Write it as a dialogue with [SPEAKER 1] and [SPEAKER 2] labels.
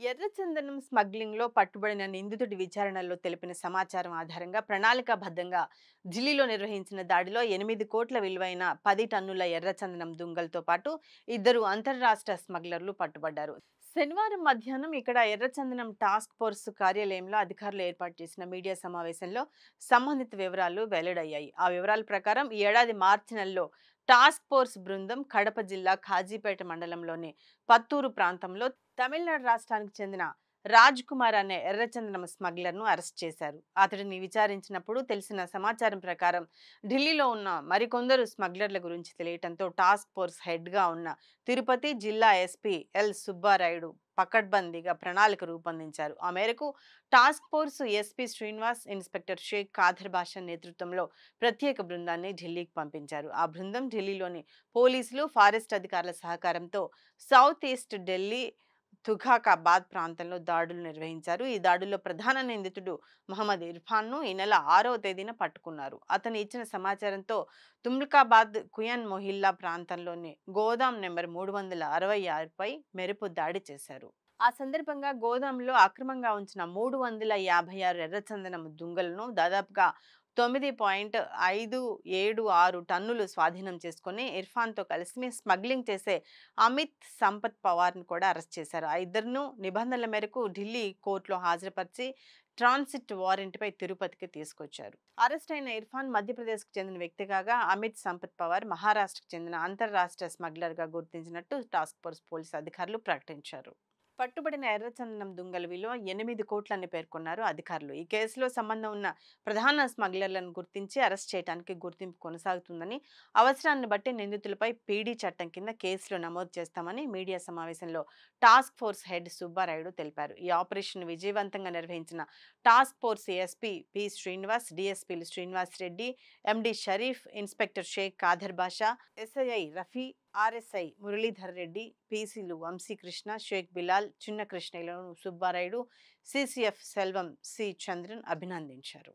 [SPEAKER 1] ఎర్రచందనం స్మగ్లింగ్ లో పట్టుబడిన నిందితుడి విచారణలో తెలిపిన సమాచారం ఆధారంగా ప్రణాళికాబద్ధంగా ఢిల్లీలో నిర్వహించిన దాడిలో 8 కోట్ల విలువైన 10 టన్నుల ఎర్రచందనం దుంగలతో పాటు 2 అంతర్రాష్ట్ర స్మగ్లర్లు పట్టుబడ్డారు. శనివారం మధ్యాహ్నం ఇక్కడ ఎర్రచందనం టాస్క్ ఫోర్స్ కార్యాలయంలో అధికారులు ఏర్పాటు చేసిన మీడియా సమావేశంలో సంబంధిత వివరాలు వెల్లడయ్యాయి. ఆ వివరాల ప్రకారం ఈ ఏడాది మార్చి నెలలో టాస్క్ ఫోర్స్ బృందం కడప జిల్లా ఖాజీపేట మండలంలోని పత్తూరు ప్రాంతంలో తమిళనాడు రాష్ట్రానికి చెందిన రాజ్ కుమార్ అనే ఎర్రచందనం స్మగ్లర్ ను అరెస్ట్ చేశారు. అతడిని విచారించినప్పుడు తెలిసిన సమాచారం ప్రకారం ఢిల్లీలో ఉన్న మరికొందరు స్మగ్లర్ల గురించి తెలియటంతో టాస్క్ ఫోర్స్ హెడ్ గా ఉన్న తిరుపతి జిల్లా ఎస్పీ ఎల్ సుబ్బారాయుడు పకడ్బందీగా ప్రణాళిక రూపొందించారు. ఆ మేరకు task force SP Srinivas, inspector Sheikh Khader Basha నేతృత్వంలో ప్రత్యేక బృందాన్ని ఢిల్లీకి పంపించారు. ఆ బృందం ఢిల్లీలోని పోలీసులు, ఫారెస్ట్ అధికారుల సహకారంతో సౌత్ ఈస్ట్ ఢిల్లీ తుఘాకాబాద్ ప్రాంతంలో దాడులు నిర్వహించారు. ఈ దాడుల్లో ప్రధాన నిందితుడు మహమ్మద్ ఇర్ఫాన్ ను ఈ నెల 6వ తేదీన పట్టుకున్నారు. అతను ఇచ్చిన సమాచారంతో తుమ్లకాబాద్ కుయన్ మొహిల్లా ప్రాంతంలోని గోదాం నెంబర్ 366పై మెరుపు దాడి చేశారు. ఆ సందర్భంగా గోదాంలో అక్రమంగా ఉంచిన 356 ఎర్రచందనం దుంగలను దాదాపుగా 9.576 టన్నులు స్వాధీనం చేసుకుని ఇర్ఫాన్తో కలిసి స్మగ్లింగ్ చేసే అమిత్ సంపత్ పవార్ను కూడా అరెస్ట్ చేశారు. ఆ ఇద్దరును నిబంధనల మేరకు ఢిల్లీ కోర్టులో హాజరుపరిచి ట్రాన్సిట్ వారెంట్పై తిరుపతికి తీసుకొచ్చారు. అరెస్ట్ అయిన ఇర్ఫాన్ మధ్యప్రదేశ్కు చెందిన వ్యక్తి కాగా అమిత్ సంపత్ పవార్ మహారాష్ట్రకు చెందిన అంతర్రాష్ట్ర స్మగ్లర్గా గుర్తించినట్టు టాస్క్ ఫోర్స్ పోలీసు అధికారులు ప్రకటించారు. పట్టుబడిన ఎర్రచందనం దుంగల విలువ 8 కోట్లని పేర్కొన్నారు అధికారులు. ఈ కేసులో సంబంధం ఉన్న ప్రధాన స్మగ్లర్లను గుర్తించి అరెస్ట్ చేయడానికి గుర్తింపు కొనసాగుతుందని, అవసరాన్ని బట్టి నిందితులపై పీడీ చట్టం కింద కేసులు నమోదు చేస్తామని మీడియా సమావేశంలో టాస్క్ ఫోర్స్ హెడ్ సుబ్బారాయుడు తెలిపారు. ఈ ఆపరేషన్ విజయవంతంగా నిర్వహించిన task force SP P Srinivas, డిఎస్పీలు Srinivas Reddy, MD Sharif, inspector Sheikh Khader Basha, SI Rafi, RSI Muralidhar Reddy, పీసీలు వంశీకృష్ణ, షేక్ బిలాల్, చిన్న కృష్ణయ్యలను సుబ్బారాయుడు, సిసిఎఫ్ సెల్వం సి చంద్రన్ అభినందించారు.